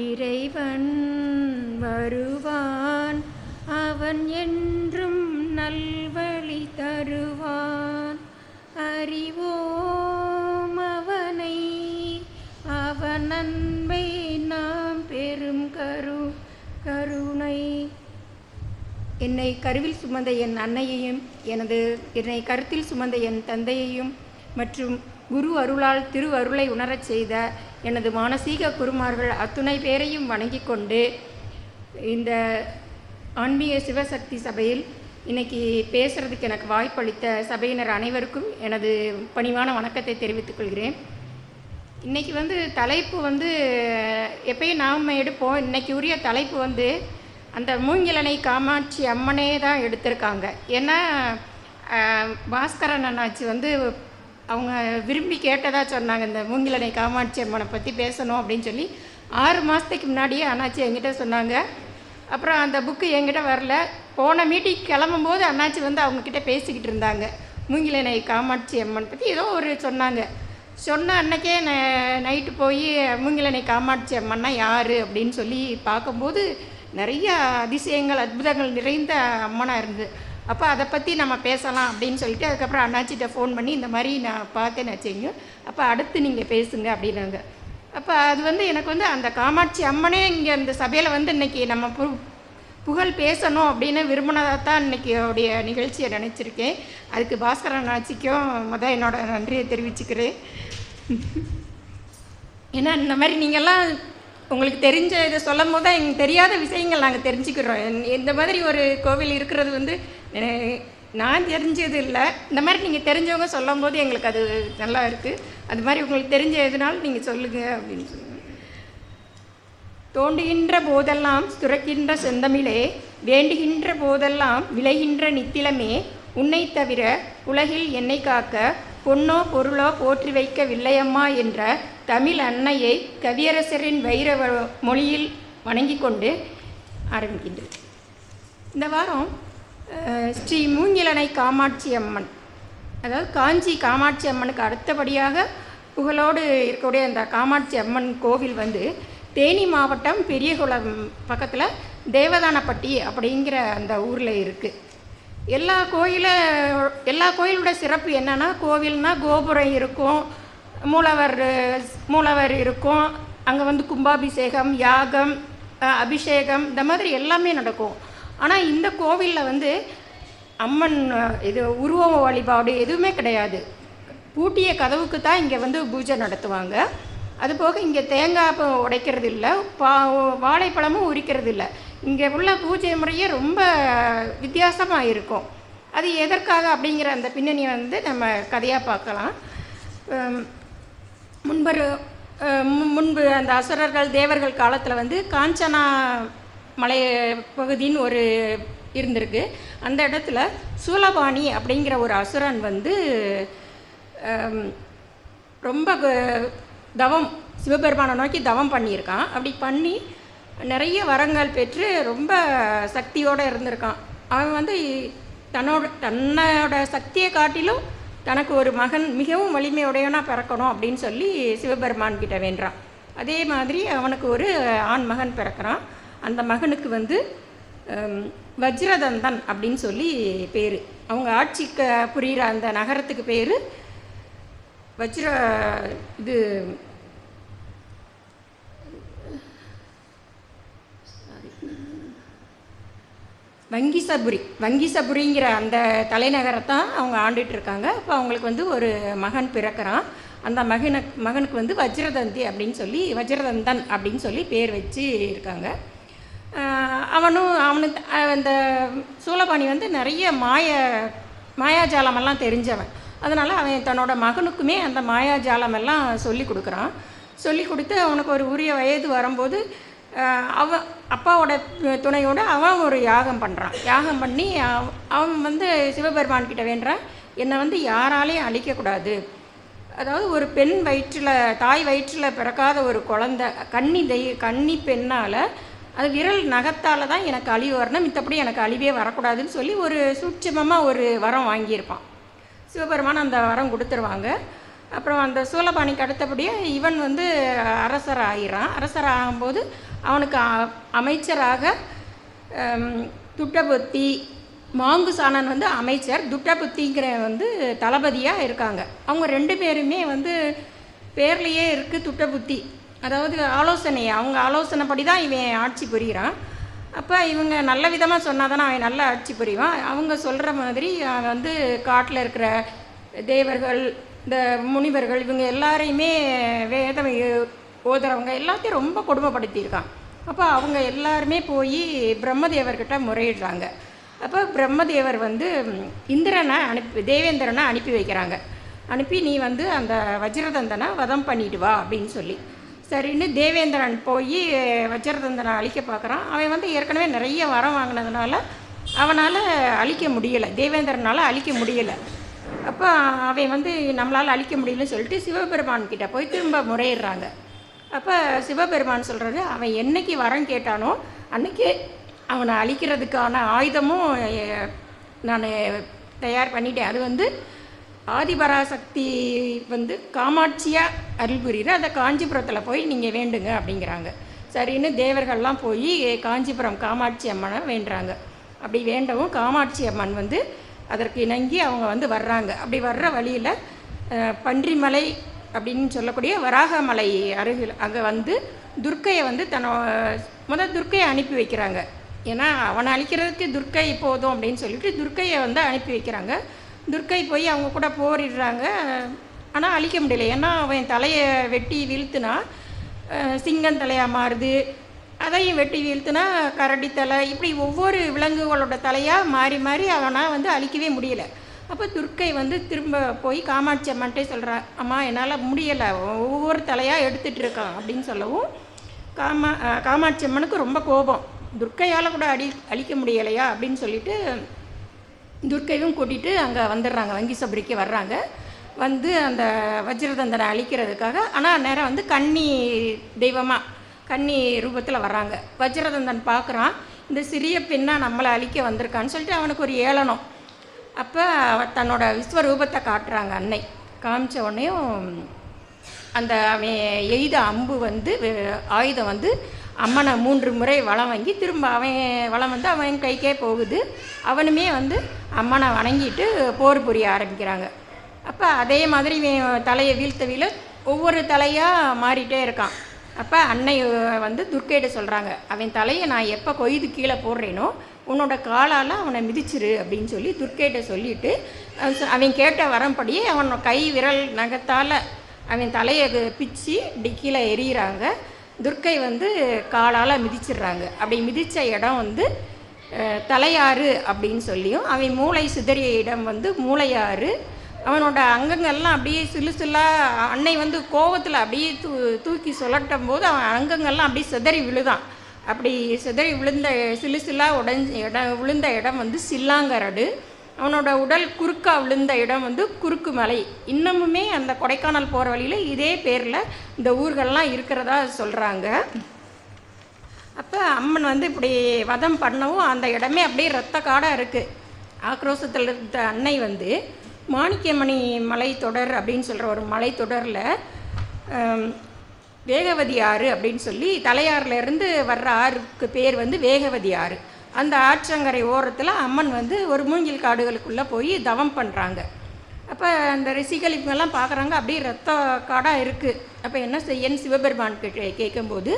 இறைவன் வருவான், அவன் என்றும் நல்வழி தருவான். அறிவோம் அவனை, அவன் அன்பை நாம் பெரும் கருணை. என்னை கருவில் சுமந்த என் அன்னையையும் என்னை கருத்தில் சுமந்த என் தந்தையையும் மற்றும் குரு அருளால் திரு அருளை உணரச் செய்த எனது மானசீக குருமார்கள் அத்துணை பேரையும் வணங்கி கொண்டு இந்த ஆன்மீக சிவசக்தி சபையில் இன்றைக்கி பேசுகிறதுக்கு எனக்கு வாய்ப்பளித்த சபையினர் அனைவருக்கும் எனது பணிவான வணக்கத்தை தெரிவித்துக் கொள்கிறேன். இன்றைக்கி தலைப்பு எப்பயும் நாம் எடுப்போம். இன்றைக்கி உரிய தலைப்பு அந்த மூங்கிலணை காமாட்சி அம்மனே தான் எடுத்திருக்காங்க. ஏன்னா பாஸ்கரன் அண்ணாச்சி அவங்க விரும்பி கேட்டதாக சொன்னாங்க, இந்த மூங்கிலணை காமாட்சி அம்மனை பற்றி பேசணும் அப்படின்னு சொல்லி 6 மாதத்துக்கு முன்னாடியே அண்ணாச்சி என்கிட்ட சொன்னாங்க. அப்புறம் அந்த புக்கு என்கிட்ட வரல. போன மீட்டிங் கிளம்பும்போது அண்ணாச்சி அவங்கக்கிட்ட பேசிக்கிட்டு இருந்தாங்க. மூங்கிலணை காமாட்சி அம்மன் பற்றி ஏதோ ஒரு சொன்னாங்க. சொன்ன அன்னைக்கே நைட்டு போய் மூங்கிலணை காமாட்சி அம்மன்னா யார் அப்படின்னு சொல்லி பார்க்கும்போது நிறைய அதிசயங்கள் அற்புதங்கள் நிறைந்த அம்மனாக இருந்தது. அப்போ அதை பற்றி நம்ம பேசலாம் அப்படின்னு சொல்லிட்டு அதுக்கப்புறம் அண்ணாச்சிட்ட ஃபோன் பண்ணி இந்த மாதிரி நான் பார்த்தேன்னு வச்சுங்க, அப்போ அடுத்து நீங்கள் பேசுங்க அப்படின்னாங்க. அப்போ அது எனக்கு அந்த காமாட்சி அம்மனே இங்கே இந்த சபையில் இன்றைக்கி நம்ம புகழ் பேசணும் அப்படின்னு விரும்பினதாக தான் இன்றைக்கி உடைய நிகழ்ச்சியை நினச்சிருக்கேன். அதுக்கு பாஸ்கரன் அண்ணாச்சிக்கும் என்னோட நன்றியை தெரிவிச்சுக்கிறேன். ஏன்னா இந்த மாதிரி நீங்கள்லாம் உங்களுக்கு தெரிஞ்ச இதை சொல்லும் போது தான் எங்களுக்கு தெரியாத விஷயங்கள் நாங்கள் தெரிஞ்சுக்கிறோம். இந்த மாதிரி ஒரு கோவில் இருக்கிறது நான் தெரிஞ்சது இல்லை. இந்த மாதிரி நீங்கள் தெரிஞ்சவங்க சொல்லும் போது எங்களுக்கு அது நல்லா இருக்குது. அது மாதிரி உங்களுக்கு தெரிஞ்ச எதுனாலும் நீங்கள் சொல்லுங்கள் அப்படின்னு சொல்லுங்கள். தோண்டுகின்ற போதெல்லாம் சுரக்கின்ற செந்தமிழே, வேண்டுகின்ற போதெல்லாம் விளைகின்ற நித்திலமே, உன்னை தவிர உலகில் என்னை காக்க பொன்னோ பொருளோ போற்றி வைக்கவில்லையம்மா என்ற தமிழ் அன்னையை கவியரசரின் வைர மொழியில் வணங்கி கொண்டு ஆரம்பிக்கின்றது. இந்த வாரம் ஸ்ரீ மூங்கிலணை காமாட்சி அம்மன், அதாவது காஞ்சி காமாட்சி அம்மனுக்கு அடுத்தபடியாக புகழோடு இருக்கக்கூடிய அந்த காமாட்சி அம்மன் கோவில் தேனி மாவட்டம் பெரியகுளம் பக்கத்தில் தேவதானப்பட்டி அப்படிங்கிற அந்த ஊரில் இருக்குது. எல்லா கோயிலோட சிறப்பு என்னென்னா, கோவில்னால் கோபுரம் இருக்கும், மூலவர் இருக்கும், அங்கே கும்பாபிஷேகம், யாகம், அபிஷேகம் இந்த மாதிரி எல்லாமே நடக்கும். ஆனால் இந்த கோவிலில் அம்மன் இது உருவ வழிபாடு எதுவுமே கிடையாது. பூட்டிய கதவுக்கு தான் இங்கே பூஜை நடத்துவாங்க. அதுபோக இங்கே தேங்காய் உடைக்கிறது இல்லை, வாழைப்பழமும் உரிக்கிறது இல்லை. இங்கே உள்ள பூஜை முறையே ரொம்ப வித்தியாசமாக இருக்கும். அது எதற்காக அப்படிங்கிற அந்த பின்னணியை நம்ம கதையாக பார்க்கலாம். முன்பு அந்த அசுரர்கள் தேவர்கள் காலத்தில் காஞ்சனா மலை பகுதின்னு ஒரு இருந்திருக்கு. அந்த இடத்துல சூலபாணி அப்படிங்கிற ஒரு அசுரன் ரொம்ப தவம் சிவபெருமானை நோக்கி தவம் பண்ணியிருக்கான். அப்படி பண்ணி நிறைய வரங்கள் பெற்று ரொம்ப சக்தியோடு இருந்திருக்கான். அவன் தன்னோட சக்தியை காட்டிலும் தனக்கு ஒரு மகன் மிகவும் வலிமையுடையவனாக பிறக்கணும் அப்படின்னு சொல்லி சிவபெருமான் கிட்ட வேண்டான். அதே மாதிரி அவனுக்கு ஒரு ஆண் மகன் பிறக்கிறான். அந்த மகனுக்கு வஜ்ரதந்தன் அப்படின்னு சொல்லி பேர். அவங்க ஆட்சிக்கு புரிகிற அந்த நகரத்துக்கு பேர் வங்கிசபுரிங்கிற அந்த தலைநகரத்தான் அவங்க ஆண்டுட்டு இருக்காங்க. அப்போ அவங்களுக்கு ஒரு மகன் பிறக்கிறான். அந்த மகனுக்கு வஜ்ரதந்தி அப்படின்னு சொல்லி வஜ்ரதந்தன் அப்படின்னு சொல்லி பேர் வச்சு இருக்காங்க. அவனுக்கு அந்த சூலபாணி நிறைய மாயாஜாலமெல்லாம் தெரிஞ்சவன். அதனால் அவன் தன்னோட மகனுக்குமே அந்த மாயாஜாலமெல்லாம் சொல்லி கொடுக்குறான். சொல்லி கொடுத்து அவனுக்கு ஒரு உரிய வயது வரும்போது அவன் அப்பாவோட துணையோடு அவன் ஒரு யாகம் பண்ணுறான். யாகம் பண்ணி அவன் சிவபெருமான் கிட்ட வேண்டான், என்னை யாராலையும் அழிக்கக்கூடாது. அதாவது ஒரு பெண் தாய் வயிற்றில் பிறக்காத ஒரு குழந்தை கன்னி பெண்ணால் அது விரல் நகத்தால் தான் எனக்கு அழிவு வரணும், மித்தபடி எனக்கு அழிவே வரக்கூடாதுன்னு சொல்லி ஒரு சூட்சமமாக ஒரு வரம் வாங்கியிருப்பான். சிவபெருமான் அந்த வரம் கொடுத்துருவாங்க. அப்புறம் அந்த சூலபாணிக்கு அடுத்தபடியாக இவன் வந்து அரசர் ஆகிறான். அரசர் ஆகும்போது அவனுக்கு அமைச்சராக துட்டபுத்தி, மாங்குசானன் வந்து அமைச்சர், துட்டபுத்திங்கிற வந்து தளபதியாக இருக்காங்க. அவங்க 2 பேருமே வந்து பேர்லேயே இருக்குது துட்டபுத்தி, அதாவது அவங்க ஆலோசனைப்படி தான் இவன் ஆட்சி புரிகிறான். அப்போ இவங்க நல்ல விதமாக சொன்னால் தானே அவன் நல்ல ஆட்சி புரிவான். அவங்க சொல்கிற மாதிரி வந்து காட்டில் இருக்கிற தேவர்கள், இந்த முனிவர்கள், இவங்க எல்லாரையுமே வேதம் ஓதுறவங்க எல்லாத்தையும் ரொம்ப கொடுமைப்படுத்தியிருக்கான். அப்போ அவங்க எல்லாருமே போய் பிரம்மதேவர்கிட்ட முறையிடுறாங்க. அப்போ பிரம்மதேவர் வந்து தேவேந்திரனை அனுப்பி வைக்கிறாங்க. அனுப்பி நீ வந்து அந்த வஜ்ரதந்தனை வதம் பண்ணிட்டு வா அப்படின்னு சொல்லி. சரின்னு தேவேந்திரன் போய் வஜ்ரதந்தனை அழிக்க பார்க்குறான். அவன் வந்து ஏற்கனவே நிறைய வரம் வாங்கினதுனால அவனால் அழிக்க முடியலை, தேவேந்திரனால் அழிக்க முடியலை. அப்போ அவன் வந்து நம்மளால் அழிக்க முடியலன்னு சொல்லிட்டு சிவபெருமான் கிட்டே போய் திரும்ப முறையிடுறாங்க. அப்போ சிவபெருமான் சொல்கிறது, அவன் என்னைக்கு வரம் கேட்டானோ அன்றைக்கே அவனை அழிக்கிறதுக்கான ஆயுதமும் நான் தயார் பண்ணிட்டேன். அது வந்து ஆதிபராசக்தி வந்து காமாட்சியாக அருள் புரிகிற அந்த காஞ்சிபுரத்தில் போய் நீங்கள் வேண்டுங்க அப்படிங்கிறாங்க. சரின்னு தேவர்கள்லாம் போய் காஞ்சிபுரம் காமாட்சி அம்மனை வேண்டுறாங்க. அப்படி வேண்டவும் காமாட்சி அம்மன் வந்து அதற்கு இணங்கி அவங்க வந்து வர்றாங்க. அப்படி வர்ற வழியில் பன்றிமலை அப்படின்னு சொல்லக்கூடிய வராகமலை அருகில் அங்கே வந்து துர்க்கையை வந்து துர்க்கையை அனுப்பி வைக்கிறாங்க. ஏன்னா அவனை அழிக்கிறதுக்கு துர்க்கை போதும் அப்படின்னு சொல்லிட்டு துர்க்கையை வந்து அனுப்பி வைக்கிறாங்க. துர்க்கை போய் அவங்க கூட போரிடுறாங்க. ஆனால் அழிக்க முடியல. ஏன்னா அவன் தலையை வெட்டி வீழ்த்துனா சிங்கம் தலையாக மாறுது, அதையும் வெட்டி வீழ்த்துனா கரடி தலை, இப்படி ஒவ்வொரு விலங்குகளோட தலையாக மாறி மாறி அவனால் வந்து அழிக்கவே முடியலை. அப்போ துர்க்கை வந்து திரும்ப போய் காமாட்சி அம்மன்ட்டே சொல்கிறா, அம்மா என்னால் முடியலை, ஒவ்வொரு தலையாக எடுத்துகிட்டு இருக்கான் அப்படின்னு சொல்லவும் காமாட்சி அம்மனுக்கு ரொம்ப கோபம். துர்க்கையால் கூட அழிக்க முடியலையா அப்படின்னு சொல்லிட்டு துர்க்கையும் கூட்டிகிட்டு அங்கே வந்துடுறாங்க, வங்கி சபரிக்கு வர்றாங்க. வந்து அந்த வஜ்ரதந்தனை அழிக்கிறதுக்காக, ஆனால் நேரம் வந்து கன்னி தெய்வமாக கன்னி ரூபத்தில் வர்றாங்க. வஜ்ரதந்தன் பார்க்குறான், இந்த சிறிய பெண்ணாக நம்மளை அழிக்க வந்திருக்கான்னு சொல்லிட்டு அவனுக்கு ஒரு ஏளனம். அப்போ தன்னோட விஸ்வரூபத்தை காட்டுறாங்க அன்னை. காமிச்ச உடனேயும் அந்த அவன் எய்த அம்பு வந்து ஆயுதம் வந்து அம்மனை 3 முறை வலம் வாங்கி திரும்ப அவன் வலம் வந்து அவன் கைக்கே போகுது. அவனுமே வந்து அம்மனை வணங்கிட்டு போர் புரிய ஆரம்பிக்கிறாங்க. அப்போ அதே மாதிரி தலையை வீழ்த்த ஒவ்வொரு தலையாக மாறிட்டே இருக்கான். அப்போ அன்னை வந்து துர்க்கையிட்ட சொல்கிறாங்க, அவன் தலையை நான் எப்போ கொய்து கீழே போடுறேனோ உன்னோட காலால் அவனை மிதிச்சிரு அப்படின்னு சொல்லி துர்க்கையிட்ட சொல்லிவிட்டு அவன் கேட்ட வரம்படியே அவன் கை விரல் நகத்தால் அவன் தலையை பிச்சு கீழே எறிகிறாங்க. துர்க்கை வந்து காலால் மிதிச்சிடுறாங்க. அப்படி மிதித்த இடம் வந்து தலையாறு அப்படின்னு சொல்லியும், அவன் மூளை சிதறிய இடம் வந்து மூளையாறு. அவனோட அங்கங்கள்லாம் அப்படியே சிலுசிலாக அன்னை வந்து கோவத்தில் அப்படியே தூக்கி சுழட்டும் போது அவன் அங்கங்கள்லாம் அப்படியே சிதறி விழுதான். அப்படி சிதறி விழுந்த சிலுசிலாக விழுந்த இடம் வந்து சில்லாங்கரடு. அவனோட உடல் குறுக்கா விழுந்த இடம் வந்து குறுக்கு மலை. இன்னமுமே அந்த கொடைக்கானல் போகிற வழியில் இதே பேரில் இந்த ஊர்கள்லாம் இருக்கிறதா சொல்கிறாங்க. அப்போ அம்மன் வந்து இப்படி வதம் பண்ணவும் அந்த இடமே அப்படியே இரத்த காடாக இருக்குது. ஆக்ரோஷத்தில் இருந்த அன்னை வந்து மாணிக்கமணி மலைத்தொடர் அப்படின்னு சொல்கிற ஒரு மலைத்தொடரில் வேகவதி ஆறு அப்படின்னு சொல்லி தலையாறுலேருந்து வர்ற ஆறுக்கு பேர் வந்து வேகவதி ஆறு. அந்த ஆற்றங்கரை ஓரத்தில் அம்மன் வந்து ஒரு மூங்கில் காடுகளுக்குள்ளே போய் தவம் பண்ணுறாங்க. அப்போ அந்த ரிஷிகள் இவங்கெல்லாம் பார்க்குறாங்க, அப்படியே ரத்த காடாக இருக்குது. அப்போ என்ன செய்யன்னு சிவபெருமான் கேட்கும்போது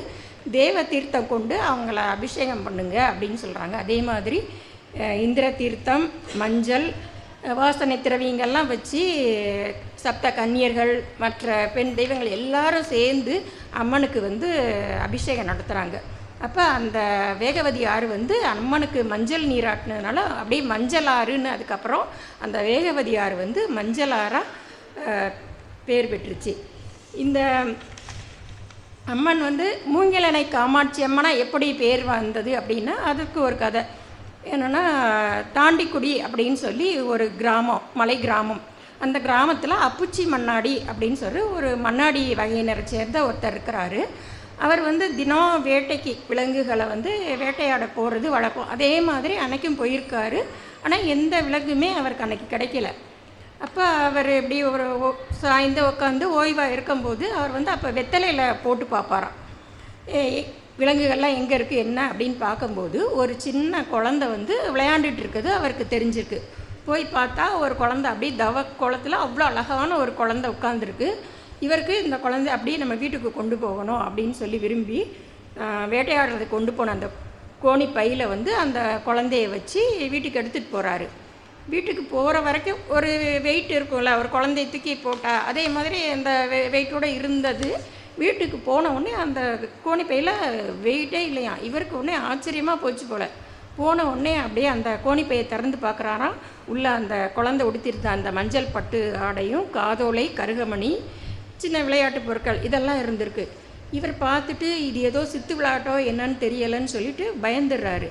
தேவ தீர்த்தம் கொண்டு அவங்கள அபிஷேகம் பண்ணுங்க அப்படின்னு சொல்கிறாங்க. அதே மாதிரி இந்திர தீர்த்தம், மஞ்சள், வாசனை திரவியங்கள்லாம் வச்சு சப்த கன்னியர்கள் மற்ற பெண் தெய்வங்கள் எல்லாரும் சேர்ந்து அம்மனுக்கு வந்து அபிஷேகம் நடத்துகிறாங்க. அப்போ அந்த வேகவதி ஆறு வந்து அம்மனுக்கு மஞ்சள் நீராட்டினதுனால அப்படியே மஞ்சள் ஆறுன்னு அதுக்கப்புறம் அந்த வேகவதி ஆறு வந்து மஞ்சள் ஆறாக பேர் பெற்றுச்சு. இந்த அம்மன் வந்து மூங்கிலணை காமாட்சி அம்மனாக எப்படி பேர் வந்தது அப்படின்னா அதுக்கு ஒரு கதை என்னென்னா, தாண்டிக்குடி அப்படின்னு சொல்லி ஒரு கிராமம், மலை கிராமம். அந்த கிராமத்தில் அப்புச்சி மண்ணாடி அப்படின்னு சொல்லி ஒரு மண்ணாடி வகையினரை சேர்ந்த ஒருத்தர் இருக்கிறாரு. அவர் வந்து தினம் வேட்டைக்கு விலங்குகளை வந்து வேட்டையாட போகிறது வழக்கம். அதே மாதிரி அன்னைக்கும் போயிருக்காரு. ஆனால் எந்த விலங்குமே அவருக்கு அன்னைக்கு கிடைக்கல. அப்போ அவர் எப்படி ஒரு சாய்ந்து உட்காந்து ஓய்வாக இருக்கும்போது அவர் வந்து அப்போ வெத்தலையில் போட்டு பார்ப்பாராம். விலங்குகள்லாம் எங்கே இருக்குது என்ன அப்படின்னு பார்க்கும்போது ஒரு சின்ன குழந்தை வந்து விளையாண்டுட்டு இருக்குது அவருக்கு தெரிஞ்சிருக்கு. போய் பார்த்தா ஒரு குழந்தை அப்படியே குளத்தில் அவ்வளோ அழகான ஒரு குழந்தை உட்காந்துருக்கு. இவருக்கு இந்த குழந்தை அப்படியே நம்ம வீட்டுக்கு கொண்டு போகணும் அப்படின்னு சொல்லி விரும்பி வேட்டையாடுறதுக்கு கொண்டு போன அந்த கோணி பையில் வந்து அந்த குழந்தைய வச்சு வீட்டுக்கு எடுத்துகிட்டு போகிறாரு. வீட்டுக்கு போகிற வரைக்கும் ஒரு வெயிட் இருக்கும்ல, ஒரு குழந்தைய தூக்கி போட்டால் அதே மாதிரி அந்த வெயிட்டோடு இருந்தது. வீட்டுக்கு போன உடனே அந்த கோணிப்பையில் வெயிட்டே இல்லையா. இவருக்கு உடனே ஆச்சரியமாக போச்சு போல். போன உடனே அப்படியே அந்த கோணிப்பையை திறந்து பார்க்குறாராம். உள்ளே அந்த குழந்தை உடுத்திருந்த அந்த மஞ்சள் பட்டு ஆடையும் காதோலை கருகமணி சின்ன விளையாட்டு பொருட்கள் இதெல்லாம் இருந்திருக்கு. இவர் பார்த்துட்டு இது ஏதோ சித்து விளையாட்டோ என்னன்னு தெரியலைன்னு சொல்லிட்டு பயந்துடுறாரு.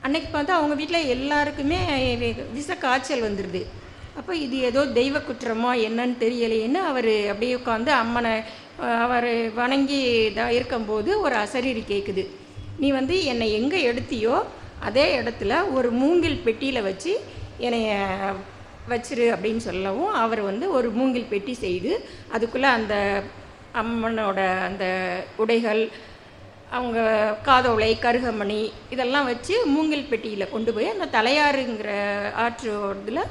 அன்னைக்கு பார்த்தா அவங்க வீட்டில் எல்லாருக்குமே விஷ காய்ச்சல் வந்துடுது. அப்போ இது ஏதோ தெய்வ குற்றமோ என்னன்னு தெரியலையேன்னு அவர் அப்படியே உட்காந்து அம்மனை அவர் வணங்கி இருக்கும்போது ஒரு அசரீரி கேட்குது. நீ வந்து என்னை எங்கே எடுத்தியோ அதே இடத்துல ஒரு மூங்கில் பெட்டியில் வச்சு என்னைய வச்சிரு அப்படின்னு சொல்லவும் அவர் வந்து ஒரு மூங்கில் பெட்டி செய்து அதுக்குள்ளே அந்த அம்மனோட அந்த உடைகள் அவங்க காதோலை கருகமணி இதெல்லாம் வச்சு மூங்கில் பெட்டியில் கொண்டு போய் அந்த தலையாறுங்கிற ஆற்றோடத்தில்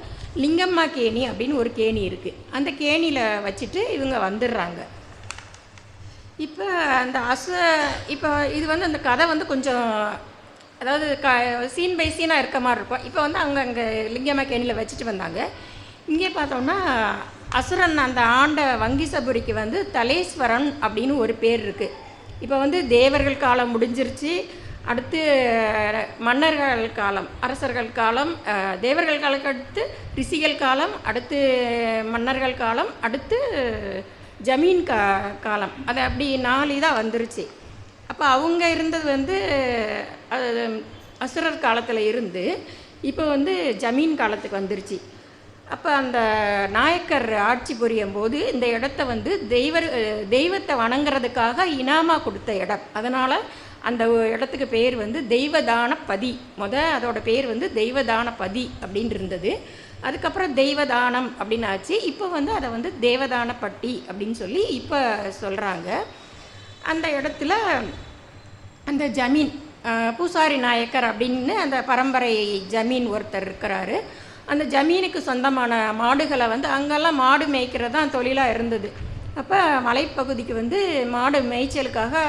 லிங்கம்மா கேணி அப்படின்னு ஒரு கேணி இருக்குது. அந்த கேணியில் வச்சுட்டு இவங்க வந்துடுறாங்க. இப்போ அந்த இப்போ இது வந்து அந்த கதை வந்து கொஞ்சம் அதாவது சீன் பை சீனாக இருக்க மாதிரி இருக்கும். இப்போ வந்து அங்கே லிங்கம்மா கேணியில் வச்சுட்டு வந்தாங்க. இங்கே பார்த்தோம்னா அசுரன் அந்த ஆண்ட வங்கிசபுரிக்கு வந்து தலேஸ்வரன் அப்படின்னு ஒரு பேர் இருக்குது. இப்போ வந்து தேவர்கள் காலம் முடிஞ்சிருச்சு. அடுத்து மன்னர்கள் காலம், அரசர்கள் காலம், தேவர்கள் காலத்துக்கு அடுத்து ரிஷிகள் காலம், அடுத்து மன்னர்கள் காலம், அடுத்து ஜமீன் காலம். அது அப்படி 4 இதாக வந்துருச்சு. அப்போ அவங்க இருந்தது வந்து அசுரர் காலத்தில் இருந்து இப்போ வந்து ஜமீன் காலத்துக்கு வந்துருச்சு. அப்போ அந்த நாயக்கர் ஆட்சி புரியும் போது இந்த இடத்த வந்து தெய்வத்தை வணங்குறதுக்காக இனாமாக கொடுத்த இடம். அதனால் அந்த இடத்துக்கு பேர் வந்து தெய்வதானபதி. அதோட பேர் வந்து தெய்வதானபதி அப்படின்னு இருந்தது. அதுக்கப்புறம் தெய்வதானம் அப்படின்னு ஆச்சு. இப்போ வந்து அதை வந்து தேவதானப்பட்டி அப்படின்னு சொல்லி இப்போ சொல்கிறாங்க. அந்த இடத்துல அந்த ஜமீன் பூசாரி நாயக்கர் அப்படின்னு அந்த பரம்பரை ஜமீன் ஒருத்தர் இருக்கிறாரு. அந்த ஜமீனுக்கு சொந்தமான மாடுகளை வந்து அங்கெல்லாம் மாடு மேய்க்கிறது தான் தொழிலாக இருந்தது. அப்போ மலைப்பகுதிக்கு வந்து மாடு மேய்ச்சலுக்காக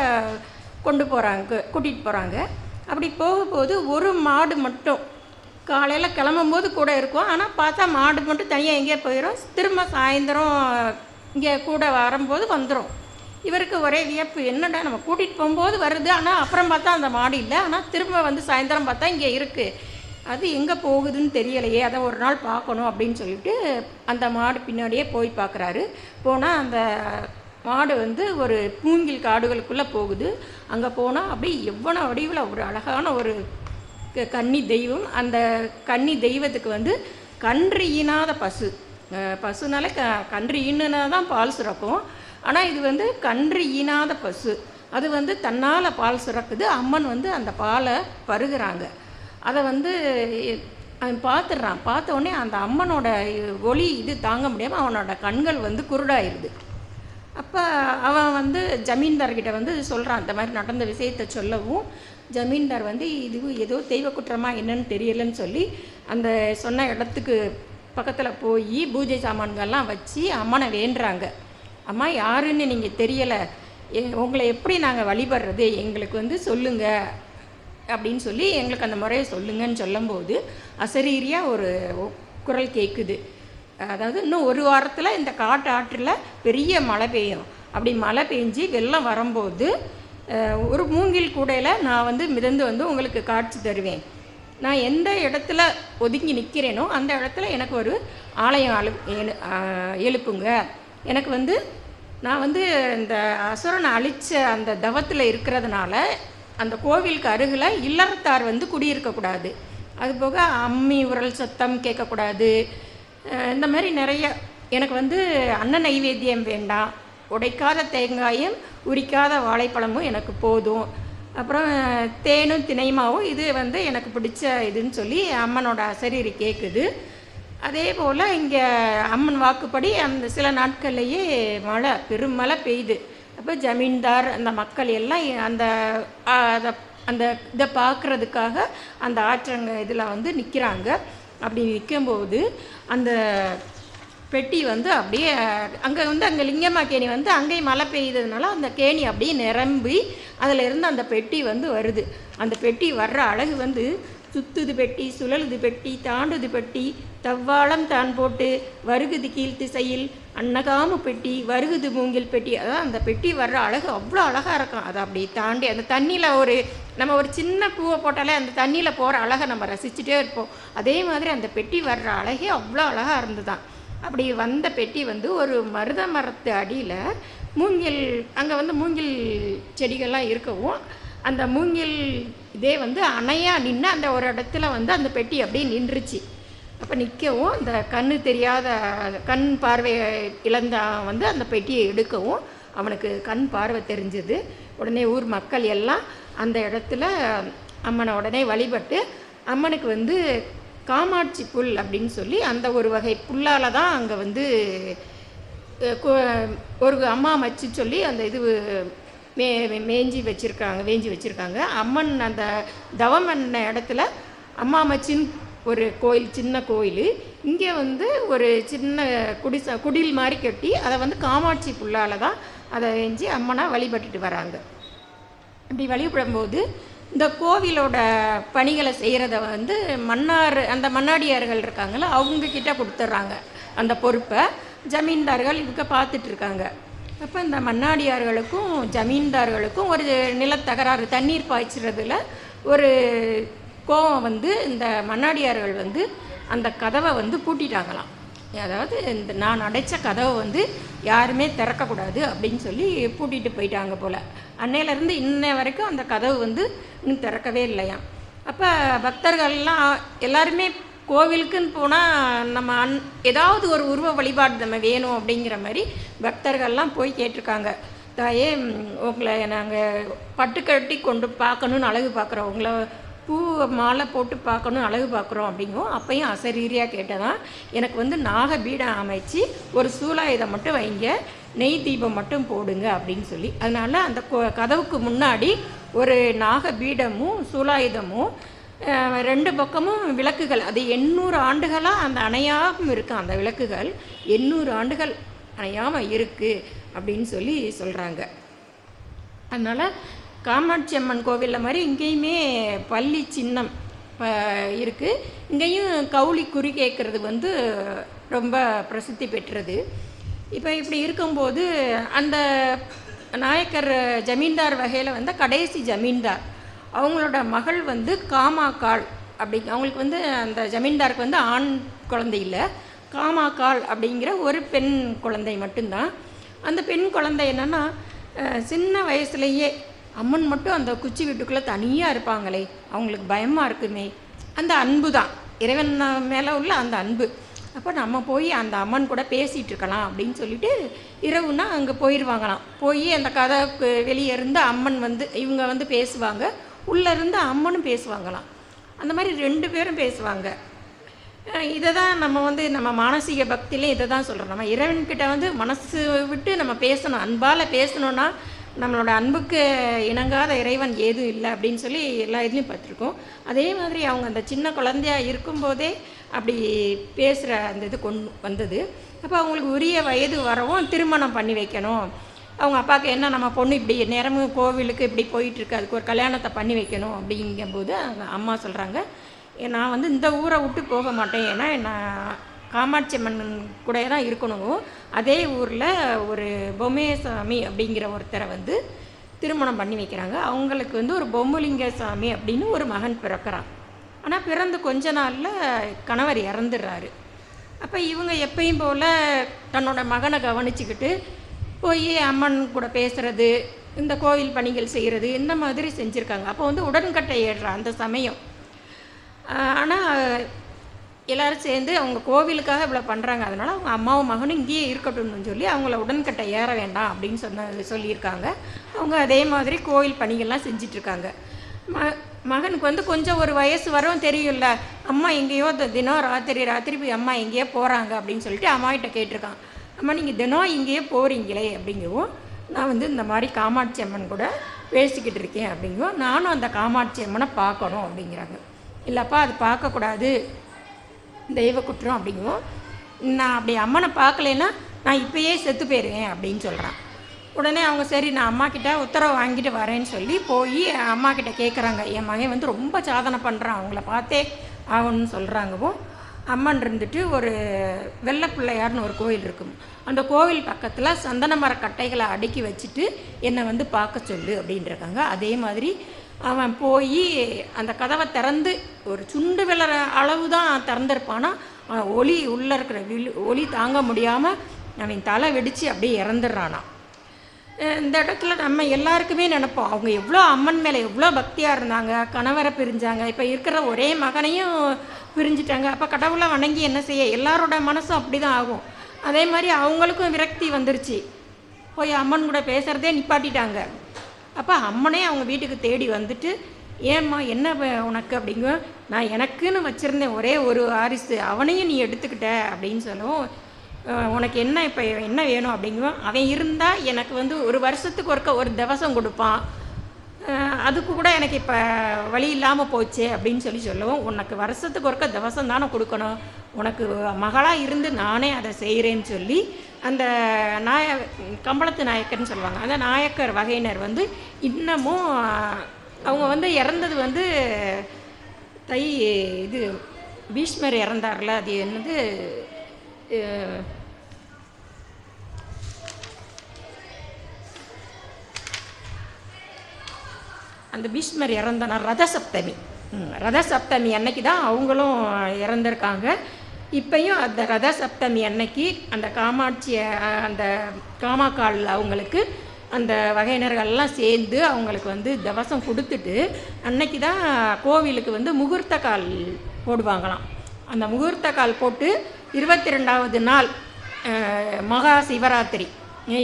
கூட்டிகிட்டு போகிறாங்க. அப்படி போகும்போது ஒரு மாடு மட்டும் காலையில் கிளம்பும்போது கூட இருக்கும். ஆனால் பார்த்தா மாடு மட்டும் தனியாக எங்கேயோ போயிடும். திரும்ப சாயந்தரம் இங்கே கூட வரும்போது வந்துடும். இவருக்கு ஒரே வியப்பு, என்னடா நம்ம கூட்டிகிட்டு போகும்போது வருது, ஆனால் அப்புறம் பார்த்தா அந்த மாடு இல்லை, ஆனால் திரும்ப வந்து சாயந்தரம் பார்த்தா இங்கே இருக்குது, அது எங்கே போகுதுன்னு தெரியலையே, அதை ஒரு நாள் பார்க்கணும் அப்படின்னு சொல்லிட்டு அந்த மாடு பின்னாடியே போய் பார்க்குறாரு. போனால் அந்த மாடு வந்து ஒரு மூங்கில் காடுகளுக்குள்ளே போகுது. அங்கே போனால் அப்படி எவ்வளோ வடிவில் ஒரு அழகான ஒரு கன்னி தெய்வம். அந்த கன்னி தெய்வத்துக்கு வந்து கன்று ஈனாத பசுனாலே கன்று ஈனுனா தான் பால் சுரக்கும். ஆனால் இது வந்து கன்று ஈனாத பசு. அது வந்து தன்னால் பால் சுரக்குது. அம்மன் வந்து அந்த பாலை பருகுறாங்க. அதை வந்து அவன் பார்த்துடுறான். பார்த்த உடனே அந்த அம்மனோட ஒளி இது தாங்க முடியாமல் அவனோட கண்கள் வந்து குருடாயிருது. அப்போ அவன் வந்து ஜமீன்தார்கிட்ட வந்து சொல்கிறான், இந்த மாதிரி நடந்த விஷயத்தை சொல்லவும் ஜமீன்தார் வந்து இது ஏதோ தெய்வ குற்றமா என்னன்னு தெரியலன்னு சொல்லி அந்த சொன்ன இடத்துக்கு பக்கத்தில் போய் பூஜை சாமான்கள்லாம் வச்சு அம்மனை வேண்டுறாங்க. அம்மா யாருன்னு நீங்கள் தெரியலை, உங்களை எப்படி நாங்கள் வழிபடுறது, எங்களுக்கு வந்து சொல்லுங்கள் அப்படின்னு சொல்லி எங்களுக்கு அந்த முறையை சொல்லுங்கன்னு சொல்லும்போது அசரீரியாக ஒரு குரல் கேட்குது. அதாவது இன்னும் ஒரு வாரத்தில் இந்த காட்டு ஆற்றில் பெரிய மழை பெய்யும். அப்படி மழை பெஞ்சு வெள்ளம் வரும்போது ஒரு மூங்கில் கூடையில் நான் வந்து மிதந்து வந்து உங்களுக்கு காட்சி தருவேன். நான் எந்த இடத்துல ஒதுங்கி நிற்கிறேனோ அந்த இடத்துல எனக்கு ஒரு ஆலயம் எழுப்புங்க. எனக்கு வந்து நான் வந்து இந்த அசுரனை அழித்த அந்த தவத்தில் இருக்கிறதுனால அந்த கோவிலுக்கு அருகில் இல்லறத்தார் வந்து குடியிருக்கக்கூடாது. அதுபோக அம்மி உரல் சத்தம் கேட்கக்கூடாது. இந்த மாதிரி நிறைய எனக்கு வந்து அன்ன நைவேத்தியம் வேண்டாம், உடைக்காத தேங்காயும் உரிக்காத வாழைப்பழமும் எனக்கு போதும், அப்புறம் தேனும் தினைமாவும் இது வந்து எனக்கு பிடிச்ச இதுன்னு சொல்லி அம்மனோட அசரீரி கேட்குது. அதே போல் இங்கே அம்மன் வாக்குப்படி அந்த சில நாட்கள்லேயே மழை பெருமழை பெய்யுது. அப்போ ஜமீன்தார் அந்த மக்கள் எல்லாம் அந்த அதை அந்த இதை பார்க்குறதுக்காக அந்த ஆற்றங்க இதில் வந்து நிற்கிறாங்க. அப்படி நிற்கும்போது அந்த பெட்டி வந்து அப்படியே அங்கே லிங்கம்மா கேணி வந்து அங்கேயும் மழை பெய்யுறதுனால அந்த கேணி அப்படியே நிரம்பி அதில் இருந்து அந்த பெட்டி வந்து வருது. அந்த பெட்டி வர்ற அழகு வந்து சுத்துது பெட்டி, சுழலுது பெட்டி, தாண்டுது பெட்டி, தவ்வாழம் தான் போட்டு வருகுது கீழ்த்திசையில் அன்னகாம பெட்டி, வருகுது மூங்கில் பெட்டி. அதான் அந்த பெட்டி வர்ற அழகு அவ்வளோ அழகாக இருக்கும். அதை அப்படி தாண்டி அந்த தண்ணியில் நம்ம ஒரு சின்ன பூவை போட்டாலே அந்த தண்ணியில் போகிற அழகை நம்ம ரசிச்சுட்டே இருப்போம். அதே மாதிரி அந்த பெட்டி வர்ற அழகே அவ்வளோ அழகாக இருந்துதான். அப்படி வந்த பெட்டி வந்து ஒரு மருத மரத்து அடியில் மூங்கில், அங்கே வந்து மூங்கில் செடிகள்லாம் இருக்கவும் அந்த மூங்கில் இதே வந்து அணையாக நின்று அந்த ஒரு இடத்துல வந்து அந்த பெட்டி அப்படியே நின்றுச்சு. அப்போ நிற்கவும் அந்த கண்ணு தெரியாத கண் பார்வை இழந்த வந்து அந்த பெட்டியை எடுக்கவும் அவனுக்கு கண் பார்வை தெரிஞ்சது. உடனே ஊர் மக்கள் எல்லாம் அந்த இடத்துல அம்மனை உடனே வழிபட்டு அம்மனுக்கு வந்து காமாட்சி புல் அப்படின்னு சொல்லி அந்த ஒரு வகை புல்லால் தான் அங்கே வந்து ஒரு அம்மா மச்சு சொல்லி அந்த இது வேஞ்சி வச்சுருக்காங்க. அம்மன் அந்த தவம் பண்ண இடத்துல அம்மா மச்சின்னு ஒரு கோயில், சின்ன கோயில். இங்கே வந்து ஒரு சின்ன குடில் மாதிரி கட்டி அதை வந்து காமாட்சி புல்லால் தான் அதை வேஞ்சி அம்மனை வழிபட்டுட்டு வராங்க. இப்படி வழிபடும்போது இந்த கோவிலோட பணிகளை செய்கிறத வந்து அந்த மன்னாடியார்கள் இருக்காங்கள அவங்கக்கிட்ட கொடுத்துட்றாங்க அந்த பொறுப்பை. ஜமீன்தார்கள் இவங்க பார்த்துட்ருக்காங்க. அப்போ இந்த மன்னாடியார்களுக்கும் ஜமீன்தார்களுக்கும் ஒரு நிலத்தகராறு, தண்ணீர் பாய்ச்சுறதுல ஒரு கோவம் வந்து இந்த மன்னாடியார்கள் வந்து அந்த கதவை வந்து பூட்டிட்டாங்களாம். அதாவது இந்த நான் அடைச்ச கதவை வந்து யாருமே திறக்கக்கூடாது அப்படின்னு சொல்லி பூட்டிட்டு போயிட்டாங்க போல். அன்னையிலேருந்து இன்ன வரைக்கும் அந்த கதவு வந்து இன்னும் திறக்கவே இல்லையாம். அப்போ பக்தர்கள்லாம் எல்லாருமே கோவிலுக்குன்னு போனால் நம்ம ஏதாவது ஒரு உருவ வழிபாடு நம்ம வேணும் அப்படிங்கிற மாதிரி பக்தர்கள்லாம் போய் கேட்டிருக்காங்க. தாயே, உங்களை நாங்கள் பட்டு கட்டி கொண்டு பார்க்கணுன்னு அழகு பார்க்குறோம், உங்களை பூ மாலை போட்டு பார்க்கணும் அழகு பார்க்குறோம் அப்படிங்கும். அப்பையும் அசரீரியாக கேட்டதான் எனக்கு வந்து நாகபீடம் அமைச்சு ஒரு சூலாயுதம் மட்டும் வைங்க, நெய் தீபம் மட்டும் போடுங்க அப்படின்னு சொல்லி. அதனால் அந்த கதவுக்கு முன்னாடி ஒரு நாகபீடமும் சூலாயுதமும் 2 பக்கமும் விளக்குகள், அது 800 ஆண்டுகளாக அந்த அணையாமல் இருக்குது. அந்த விளக்குகள் 800 ஆண்டுகள் அணையாமல் இருக்குது அப்படின்னு சொல்லி சொல்கிறாங்க. அதனால் காமாட்சி அம்மன் கோவிலில் மாதிரி இங்கேயுமே பள்ளி சின்னம் இருக்குது. இங்கேயும் கவுளி குறி கேட்குறது வந்து ரொம்ப பிரசித்தி பெற்றது. இப்போ இப்படி இருக்கும்போது அந்த நாயக்கர் ஜமீன்தார் வகையில் வந்து கடைசி ஜமீன்தார் அவங்களோட மகள் வந்து காமாக்காள் அப்படி, அவங்களுக்கு வந்து அந்த ஜமீன்தாருக்கு வந்து ஆண் குழந்தை இல்லை, காமாக்காள் அப்படிங்கிற ஒரு பெண் குழந்தை மட்டும்தான். அந்த பெண் குழந்தை என்னென்னா சின்ன வயசுலேயே அம்மன் மட்டும் அந்த குச்சி வீட்டுக்குள்ளே தனியாக இருப்பாங்களே, அவங்களுக்கு பயமாக இருக்குமே, அந்த அன்பு தான் இறைவன் மேலே உள்ள அந்த அன்பு. அப்போ நம்ம போய் அந்த அம்மன் கூட பேசிகிட்டு இருக்கலாம் அப்படின்னு சொல்லிட்டு இரவுனா அங்கே போயிடுவாங்களாம். போய் அந்த கதைக்கு வெளியே இருந்து அம்மன் வந்து இவங்க வந்து பேசுவாங்க, உள்ளே இருந்து அம்மனும் பேசுவாங்களாம். அந்த மாதிரி 2 பேரும் பேசுவாங்க. இதை தான் நம்ம வந்து நம்ம மானசீக பக்தியிலே இதை தான் சொல்கிறோம். நம்ம இறைவன்கிட்ட வந்து மனசு விட்டு நம்ம பேசணும், அன்பால் பேசணுன்னா நம்மளோட அன்புக்கு இணங்காத இறைவன் ஏதும் இல்லை அப்படின்னு சொல்லி எல்லா இதுலேயும் பார்த்துருக்கோம். அதே மாதிரி அவங்க அந்த சின்ன குழந்தையாக இருக்கும்போதே அப்படி பேசுகிற அந்த இது கொண்டு வந்தது. அப்போ அவங்களுக்கு உரிய வயது வரவும் திருமணம் பண்ணி வைக்கணும். அவங்க அப்பாவுக்கு என்ன, நம்ம பொண்ணு இப்படி நேரமும் கோவிலுக்கு இப்படி போயிட்டுருக்கு, அதுக்கு ஒரு கல்யாணத்தை பண்ணி வைக்கணும் அப்படிங்கும்போது அம்மா சொல்கிறாங்க, நான் வந்து இந்த ஊரை விட்டு போக மாட்டேன், ஏன்னா நான் காமாட்சி அம்மன் கூட தான் இருக்கணும். அதே ஊரில் ஒரு பொம்மையசாமி அப்படிங்கிற ஒருத்தரை வந்து திருமணம் பண்ணி வைக்கிறாங்க. அவங்களுக்கு வந்து ஒரு பொம்முலிங்க சாமி அப்படின்னு ஒரு மகன் பிறக்கிறான். ஆனால் பிறந்து கொஞ்ச நாளில் கணவர் இறந்துடுறாரு. அப்போ இவங்க எப்பயும் போல் தன்னோட மகனை கவனிச்சுக்கிட்டு போய் அம்மன் கூட பேசுகிறது, இந்த கோவில் பணிகள் செய்கிறது, இந்த மாதிரி செஞ்சுருக்காங்க. அப்போ வந்து உடன்கட்டை ஏறுறா அந்த சமயம். ஆனால் எல்லோரும் சேர்ந்து அவங்க கோவிலுக்காக இவ்வளோ பண்ணுறாங்க, அதனால் அவங்க அம்மாவும் மகனும் இங்கேயே இருக்கட்டும்னு சொல்லி அவங்கள உடன்கட்டை ஏற வேண்டாம் அப்படின்னு சொல்லியிருக்காங்க. அவங்க அதே மாதிரி கோவில் பணிகள்லாம் செஞ்சிட்ருக்காங்க. மகனுக்கு வந்து கொஞ்சம் ஒரு வயசு வரும் தெரியும்ல, அம்மா எங்கேயோ தினம் ராத்திரி ராத்திரி போய் அம்மா எங்கேயோ போகிறாங்க அப்படின்னு சொல்லிட்டு அம்மாகிட்ட கேட்டிருக்கான். அம்மா நீங்கள் தினம் இங்கேயே போகிறீங்களே அப்படிங்கவும், நான் வந்து இந்த மாதிரி காமாட்சி அம்மன் கூட பேசிக்கிட்டு இருக்கேன் அப்படிங்கவும், நானும் அந்த காமாட்சி அம்மனை பார்க்கணும் அப்படிங்கிறாங்க. இல்லைப்பா அது பார்க்கக்கூடாது, தெய்வ குற்றம் அப்படிங்கவும், நான் அப்படி அம்மனை பார்க்கலன்னா நான் இப்போயே செத்து போயிடுவேன் அப்படின்னு சொல்கிறான். உடனே அவங்க சரி நான் அம்மாக்கிட்ட உத்தரவு வாங்கிட்டு வரேன்னு சொல்லி போய் அம்மாக்கிட்ட கேட்குறாங்க. என் மகன் வந்து ரொம்ப சாதனை பண்ணுறான், அவங்கள பார்த்தே ஆகணும்னு சொல்கிறாங்கவும், அம்மன் இருந்துட்டு ஒரு வெள்ளை பிள்ளையார்னு ஒரு கோயில் இருக்கும், அந்த கோவில் பக்கத்தில் சந்தன மர கட்டைகளை அடுக்கி வச்சுட்டு என்னை வந்து பார்க்க சொல்லு அப்படின்ட்டுருக்காங்க. அதே மாதிரி அவன் போய் அந்த கதவை திறந்து ஒரு சுண்டு விளற அளவு தான் திறந்திருப்பானா, ஒளி உள்ளே இருக்கிற ஒளி தாங்க முடியாமல் அவன் தலை வெடித்து அப்படியே இறந்துடுறானா. இந்த இடத்துல நம்ம எல்லாருக்குமே நினைப்போம், அவங்க எவ்வளோ அம்மன் மேலே எவ்வளோ பக்தியாக இருந்தாங்க, கணவரை பிரிஞ்சாங்க, இப்போ இருக்கிற ஒரே மகனையும் பிரிஞ்சிட்டாங்க, அப்போ கடவுளை வணங்கி என்ன செய்ய, எல்லாரோட மனசும் அப்படி தான் ஆகும். அதே மாதிரி அவங்களுக்கும் விரக்தி வந்துருச்சு, போய் அம்மன் கூட பேசுகிறதே நிப்பாட்டிட்டாங்க. அப்போ அம்மனே அவங்க வீட்டுக்கு தேடி வந்துட்டு, ஏம்மா என்ன உனக்கு அப்படிங்க, நான் எனக்குன்னு வச்சுருந்தேன் ஒரே ஒரு வாரிசு, அவனையும் நீ எடுத்துக்கிட்ட அப்படின்னு சொல்லவும், உனக்கு என்ன இப்போ என்ன வேணும் அப்படிங்குவோம். அவன் இருந்தால் எனக்கு வந்து ஒரு வருஷத்துக்கு ஒருக்க ஒரு திவசம் கொடுப்பான், அதுக்கு கூட எனக்கு இப்போ வழி இல்லாமல் போச்சு அப்படின்னு சொல்லவும், உனக்கு வருஷத்துக்கு ஒருக்க திவசம் தானே கொடுக்கணும், உனக்கு மகளாக இருந்து நானே அதை செய்கிறேன்னு சொல்லி அந்த கம்பளத்து நாயக்கர்னு சொல்லுவாங்க, அந்த நாயக்கர் வகையினர் வந்து இன்னமும் அவங்க வந்து இறந்தது வந்து இது பீஷ்மர் இறந்தார்ல, அது என்னது அந்த பீஷ்மர் இறந்தனா ரத சப்தமி அன்னைக்கு தான் அவங்களும் இறந்துருக்காங்க. இப்பையும் அந்த ரத சப்தமி அன்னைக்கு அந்த காமாட்சியை அந்த காமாக்கால் அவங்களுக்கு அந்த வகையினர்கள்லாம் சேர்ந்து அவங்களுக்கு வந்து திவசம் கொடுத்துட்டு அன்னைக்கு தான் கோவிலுக்கு வந்து முகூர்த்த கால் போடுவாங்களாம். அந்த முகூர்த்த கால் போட்டு 22வது நாள் மகா சிவராத்திரி,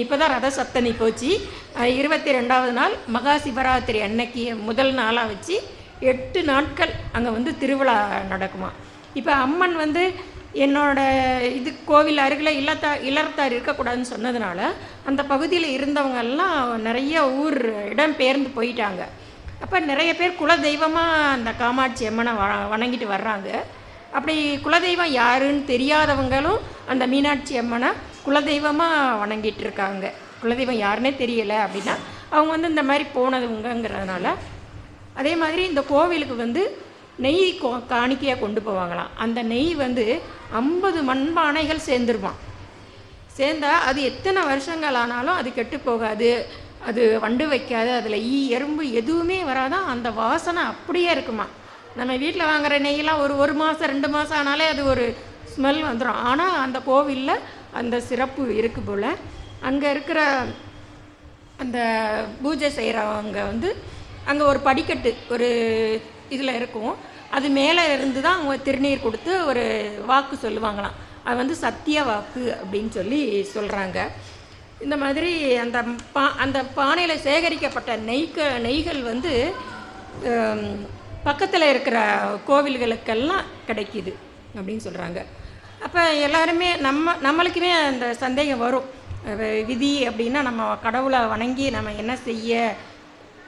இப்போ தான் ரத சப்தமி போச்சு, 22வது நாள் மகா சிவராத்திரி அன்னைக்கு முதல் நாளாக வச்சு 8 நாட்கள் அங்கே வந்து திருவிழா நடக்குமா. இப்போ அம்மன் வந்து என்னோட இது கோவில் அருகில் இல்லறத்தார் இருக்கக்கூடாதுன்னு சொன்னதுனால அந்த பகுதியில் இருந்தவங்கெல்லாம் நிறைய இடம் பெயர்ந்து போயிட்டாங்க. அப்போ நிறைய பேர் குலதெய்வமாக அந்த காமாட்சி அம்மனை வணங்கிட்டு வர்றாங்க. அப்படி குலதெய்வம் யாருன்னு தெரியாதவங்களும் அந்த மீனாட்சி அம்மனை குலதெய்வமாக வணங்கிட்டு இருக்காங்க. குலதெய்வம் யாருன்னே தெரியலை அப்படின்னா அவங்க வந்து இந்த மாதிரி போனதுங்கிறதுனால. அதே மாதிரி இந்த கோவிலுக்கு வந்து நெய் காணிக்கையாக கொண்டு போவாங்களாம். அந்த நெய் வந்து 50 மண்பானைகள் சேர்ந்துருவான். சேர்ந்தால் அது எத்தனை வருஷங்கள் ஆனாலும் அது கெட்டு போகாது, அது வண்டு வைக்காது, அதில் எறும்பு எதுவுமே வராதான், அந்த வாசனை அப்படியே இருக்குமா. நம்ம வீட்டில் வாங்குகிற நெய்யெல்லாம் ஒரு மாதம் 2 மாதம் ஆனாலே அது ஒரு ஸ்மெல் வந்துடும். ஆனால் அந்த கோவிலில் அந்த சிறப்பு இருக்குது போல். அங்கே இருக்கிற அந்த பூஜை செய்கிறவங்க வந்து அங்கே ஒரு படிக்கட்டு ஒரு இதில் இருக்கும், அது மேலே இருந்து தான் அவங்க திருநீர் கொடுத்து ஒரு வாக்கு சொல்லுவாங்களாம். அது வந்து சத்திய வாக்கு அப்படின்னு சொல்லி சொல்கிறாங்க. இந்த மாதிரி அந்த பானையில் சேகரிக்கப்பட்ட நெய்கள் வந்து பக்கத்தில் இருக்கிற கோவில்களுக்கெல்லாம் கிடைக்கிது அப்படின்னு சொல்கிறாங்க. அப்போ எல்லாருமே நம்மளுக்குமே அந்த சந்தேகம் வரும், விதி அப்படின்னா நம்ம கடவுளை வணங்கி நம்ம என்ன செய்ய,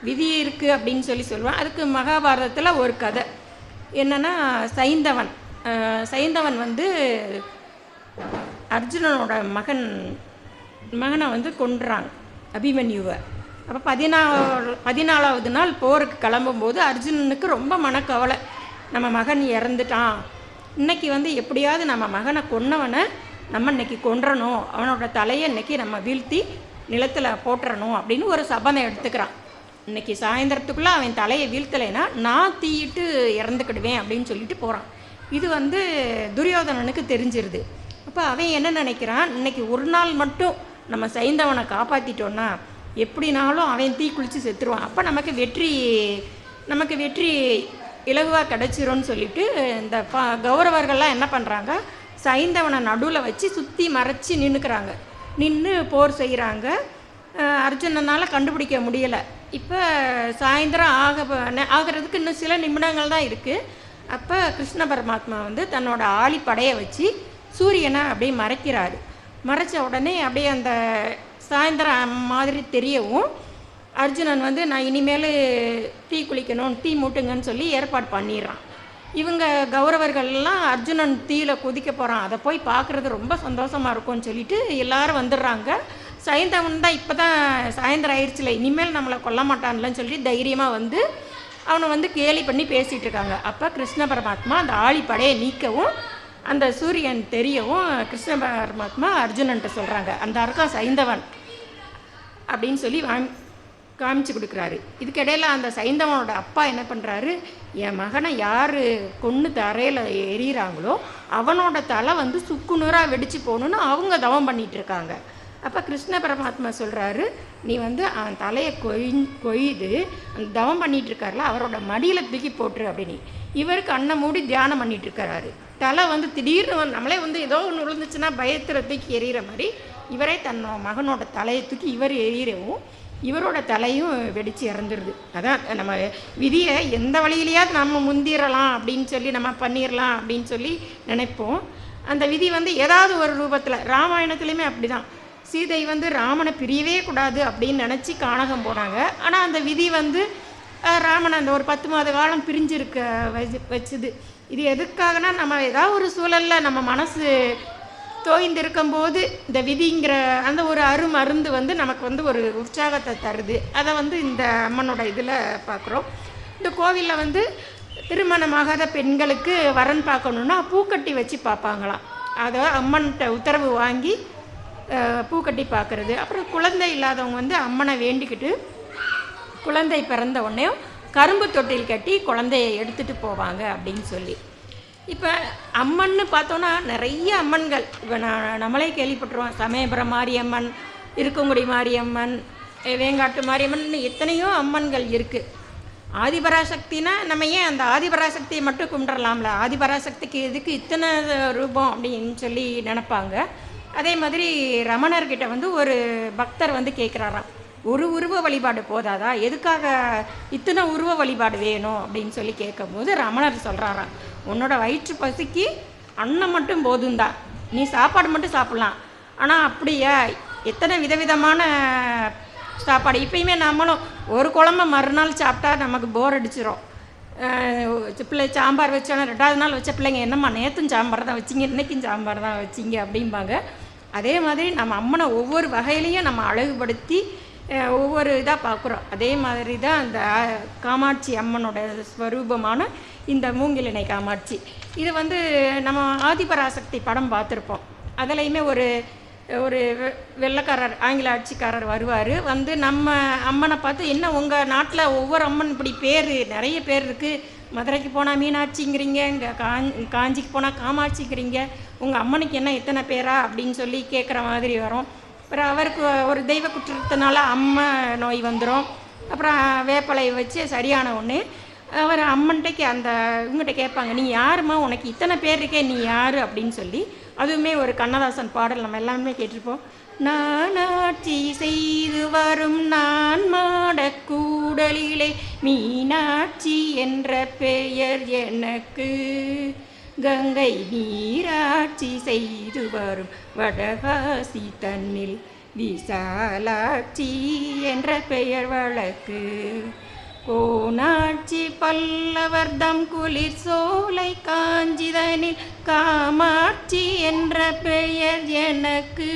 விதி இருக்குது அப்படின்னு சொல்லுவேன். அதுக்கு மகாபாரதத்தில் ஒரு கதை என்னென்னா, சைந்தவன் வந்து அர்ஜுனனோட மகனை வந்து கொன்றாங்க, அபிமன்யுவை. அப்போ 14வது நாள் போருக்கு கிளம்பும்போது அர்ஜுனனுக்கு ரொம்ப மனக்கவலை, நம்ம மகன் இறந்துட்டான், இன்னைக்கு வந்து எப்படியாவது நம்ம மகனை கொன்னவனை நம்ம இன்னைக்கு கொன்றணும், அவனோட தலையை இன்னைக்கு நம்ம வீழ்த்தி நிலத்தில் போட்டுறணும் அப்படின்னு ஒரு சபனை எடுத்துக்கிறான். இன்றைக்கி சாயந்தரத்துக்குள்ளே அவன் தலையை வீழ்த்தலைன்னா நான் தீயிட்டு இறந்துக்கிடுவேன் அப்படின்னு சொல்லிட்டு போகிறான். இது வந்து துரியோதனனுக்கு தெரிஞ்சிருது. அப்போ அவன் என்ன நினைக்கிறான், இன்றைக்கி ஒரு நாள் மட்டும் நம்ம சைந்தவனை காப்பாற்றிட்டோன்னா எப்படினாலும் அவன் தீ குளித்து செத்துருவான், அப்போ நமக்கு வெற்றி இலகுவாக கிடச்சிரும்னு சொல்லிட்டு இந்த கௌரவர்கள்லாம் என்ன பண்ணுறாங்க, சைந்தவனை நடுவில் வச்சு சுற்றி மறைச்சி நின்றுக்கிறாங்க. நின்று போர் செய்கிறாங்க. அர்ஜுனனால் கண்டுபிடிக்க முடியலை இப்போ சாயந்தரம் ஆகிறதுக்கு இன்னும் சில நிமிடங்கள் தான் இருக்குது. அப்போ கிருஷ்ண பரமாத்மா வந்து தன்னோட ஆழிப்படையை வச்சு சூரியனை அப்படியே மறைக்கிறாரு. மறைச்ச உடனே அப்படியே அந்த சாயந்தரம் மாதிரி தெரியவும் அர்ஜுனன் வந்து நான் இனிமேல் தீ குளிக்கணும், தீ மூட்டுங்கன்னு சொல்லி ஏற்பாடு பண்ணிடுறான். இவங்க கௌரவர்கள்லாம் அர்ஜுனன் தீயில குதிக்க போகிறான், அதை போய் பார்க்குறது ரொம்ப சந்தோஷமாக இருக்கும்னு சொல்லிட்டு எல்லாரும் வந்துடுறாங்க. சைந்தவன் தான் இப்போ தான் சாயந்தரம் ஆயிடுச்சுல, இனிமேல் நம்மளை கொல்ல மாட்டான்லன்னு சொல்லி தைரியமாக வந்து அவனை வந்து கேலி பண்ணி பேசிகிட்டு இருக்காங்க. அப்போ கிருஷ்ண பரமாத்மா அந்த ஆழிப்படையை நீக்கவும் அந்த சூரியன் தெரியவும் கிருஷ்ண பரமாத்மா அர்ஜுனன்ட்ட சொல்கிறாங்க, அந்த அர்க்கம் சைந்தவன் அப்படின்னு சொல்லி காமிச்சு கொடுக்குறாரு. இதுக்கிடையில் அந்த சைந்தவனோட அப்பா என்ன பண்ணுறாரு, என் மகனை யார் கொன்று தரையில் எறிகிறாங்களோ அவனோட தலை வந்து சுக்குநூறாக வெடிச்சு போகணுன்னு அவங்க தவம் பண்ணிகிட்டு இருக்காங்க. அப்போ கிருஷ்ண பரமாத்மா சொல்கிறாரு, நீ வந்து அவன் தலையை கொய்து அந்த தவம் பண்ணிகிட்டு இருக்காருல அவரோட மடியில் தூக்கி போட்டுரு அப்படின்னு. இவருக்கு அண்ணன் மூடி தியானம் பண்ணிகிட்டு இருக்கிறாரு. தலை வந்து திடீர்னு நம்மளே வந்து ஏதோ ஒன்று விழுந்துச்சுன்னா பயத்தில் தூக்கி எறிகிற மாதிரி இவரே தன்னோட மகனோட தலையை தூக்கி இவர் எறிகிறவும் இவரோட தலையும் வெடித்து இறந்துடுது. அதான் நம்ம விதியை எந்த வழியிலையாவது நம்ம முந்திரலாம் அப்படின்னு சொல்லி நம்ம பண்ணிடலாம் அப்படின்னு சொல்லி நினைப்போம். அந்த விதி வந்து ஏதாவது ஒரு ரூபத்தில், ராமாயணத்துலேயுமே அப்படி தான், சீதை வந்து ராமனை பிரியவே கூடாது அப்படின்னு நினச்சி கானகம் போனாங்க. ஆனால் அந்த விதி வந்து ராமனை அந்த ஒரு 10 மாத காலம் பிரிஞ்சிருக்க வச்சுது. இது எதுக்காகனா நம்ம ஏதாவது ஒரு சூழலில் நம்ம மனசு தோய்ந்து இருக்கும்போது இந்த விதிங்கிற அந்த ஒரு அருமருந்து வந்து நமக்கு வந்து ஒரு உற்சாகத்தை தருது. அதை வந்து இந்த அம்மனோட இதில் பார்க்குறோம். இந்த கோவிலில் வந்து திருமணமாகாத பெண்களுக்கு வரன் பார்க்கணுன்னா பூக்கட்டி வச்சு பார்ப்பாங்களாம். அதை அம்மன்கிட்ட உத்தரவு வாங்கி பூக்கட்டி பார்க்குறது. அப்புறம் குழந்தை இல்லாதவங்க வந்து அம்மனை வேண்டிக்கிட்டு குழந்தை பிறந்த உடனே கரும்பு தொட்டில் கட்டி குழந்தையை எடுத்துகிட்டு போவாங்க அப்படின்னு சொல்லி. இப்போ அம்மன்னு பார்த்தோன்னா நிறைய அம்மன்கள் இப்போ நம்மளே கேள்விப்பட்டுருவோம். சமயபுரம் மாரியம்மன், இருக்கங்குடி மாரியம்மன், வேங்காட்டு மாரியம்மன், எத்தனையோ அம்மன்கள் இருக்குது. ஆதிபராசக்தினா நம்ம ஏன் அந்த ஆதிபராசக்தியை மட்டும் கும்பிடலாம்ல, ஆதிபராசக்திக்கு எதுக்கு இத்தனை ரூபம் அப்படின்னு சொல்லி நினப்பாங்க. அதே மாதிரி ரமணர்கிட்ட வந்து ஒரு பக்தர் வந்து கேட்குறாராம், ஒரு உருவ வழிபாடு போதாதா, எதுக்காக இத்தனை உருவ வழிபாடு வேணும் அப்படின்னு சொல்லி கேட்கும்போது ரமணர் சொல்கிறாராம், உன்னோட வயிற்று பசிக்கு அன்னம் மட்டும் போதும்தான், நீ சாப்பாடு மட்டும் சாப்பிட்லாம். ஆனால் அப்படியா எத்தனை விதவிதமான சாப்பாடு. இப்பயுமே நம்மளும் ஒரு குழம்பு மறுநாள் சாப்பிட்டா நமக்கு போர் அடிச்சிடும். பிள்ளை சாம்பார் வச்சோன்னா 2வது நாள் வச்ச பிள்ளைங்க என்னம்மா நேற்றும் சாம்பார் தான் வச்சிங்க, இன்றைக்கும் சாம்பார் தான் வச்சிங்க அப்படிம்பாங்க. அதே மாதிரி நம்ம அம்மனை ஒவ்வொரு வகையிலையும் நம்ம அழகுபடுத்தி ஒவ்வொரு இதாக பார்க்குறோம். அதே மாதிரி தான் அந்த காமாட்சி அம்மனோட ஸ்வரூபமான இந்த மூங்கிலிணை காமாட்சி. இது வந்து நம்ம ஆதிபராசக்தி படம் பார்த்துருப்போம். அதுலேயுமே ஒரு ஒரு வெள்ளைக்காரர் ஆங்கில ஆட்சிக்காரர் வருவார், வந்து நம்ம அம்மனை பார்த்து, என்ன உங்கள் நாட்டில் ஒவ்வொரு அம்மன் இப்படி பேர் நிறைய பேர் இருக்குது, மதுரைக்கு போனால் மீனாட்சிங்கிறீங்க, இங்கே காஞ்சிக்கு போனால் காமாட்சிங்கிறீங்க, உங்கள் அம்மனுக்கு என்ன இத்தனை பேரா அப்படின்னு சொல்லி கேட்குற மாதிரி வரும். அப்புறம் அவருக்கு ஒரு தெய்வ குற்றத்தினால அம்மை நோய் வந்துடும். அப்புறம் வேப்பலை வச்சு சரியான ஒன்று அவர் அம்மன்கிட்ட அந்த இவங்ககிட்ட கேட்பாங்க, நீ யாருமா, உனக்கு இத்தனை பேர் இருக்கே, நீ யார் அப்படின்னு சொல்லி. அதுவுமே ஒரு கண்ணதாசன் பாடல் நம்ம எல்லாமே கேட்டிருப்போம். நானாட்சி செய்து வரும் நான் மாடக்கூடலிலே மீனாட்சி என்ற பெயர் எனக்கு, கங்கை நீராட்சி செய்து வரும் வடகாசி தன்னில் விசாலாட்சி என்ற பெயர் வழக்கு, கோனாட்சி பல்லவர்தம் குளிர் சோலை காஞ்சிதனில் காமாட்சி என்ற பெயர் எனக்கு,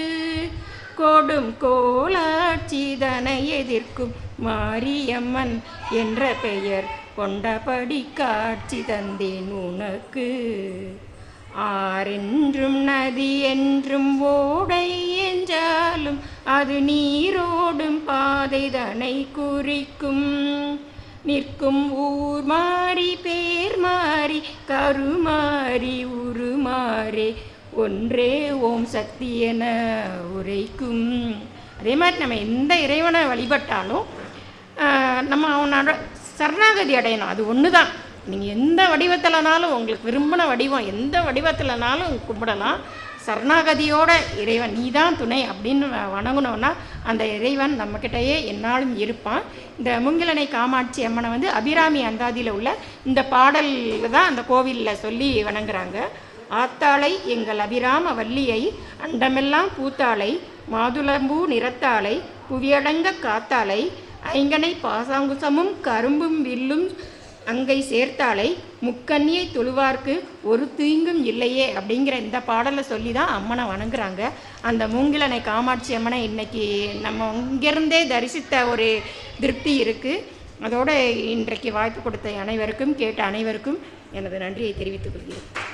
கொடும் கோலாட்சி தனை எதிர்க்கும் மாரியம்மன் என்ற பெயர் கொண்டபடி காட்சி தந்தேன் உனக்கு, ஆரென்றும் நதி என்றும் ஓடை என்றாலும் அது நீரோடும் பாதை தனை குறிக்கும், நிற்கும் ஊர் மாறி பேர் மாறி கருமாறி உருமாறே ஒன்றே ஓம் சக்தி என உரைக்கும். அதே மாதிரி நம்ம எந்த இறைவனை வழிபட்டாலும் நம்ம அவனோட சரணாகதி அடையணும். அது ஒன்று தான். நீங்கள் எந்த வடிவத்தில்னாலும் உங்களுக்கு விரும்பின வடிவம் எந்த வடிவத்தில்னாலும் கும்பிடலாம். சரணாகதியோட இறைவன் நீ தான் துணை அப்படின்னு வணங்கினோன்னா அந்த இறைவன் நம்மக்கிட்டேயே என்னாலும் இருப்பான். இந்த மூங்கிலணை காமாட்சி அம்மனை வந்து அபிராமி அந்தாதியில் உள்ள இந்த பாடலில் தான் அந்த கோவிலில் சொல்லி வணங்குறாங்க. ஆத்தாளை எங்கள் அபிராம வள்ளியை அண்டமெல்லாம் பூத்தாளை மாதுளம்பூ நிறத்தாளை புவியடங்க காத்தாளை ஐங்கனை பாசாங்குசமும் கரும்பும் வில்லும் அங்கை சேர்த்தாளை முக்கண்ணியை தொழுவார்க்கு ஒரு தீங்கும் இல்லையே அப்படிங்கிற இந்த பாடலை சொல்லி தான் அம்மனை வணங்குறாங்க. அந்த மூங்கிலணை காமாட்சி அம்மனை இன்றைக்கி நம்ம இங்கேருந்தே தரிசித்த ஒரு திருப்தி இருக்குது. அதோடு இன்றைக்கு வாய்ப்பு கொடுத்த அனைவருக்கும் கேட்ட அனைவருக்கும் எனது நன்றியை தெரிவித்துக் கொள்கிறேன்.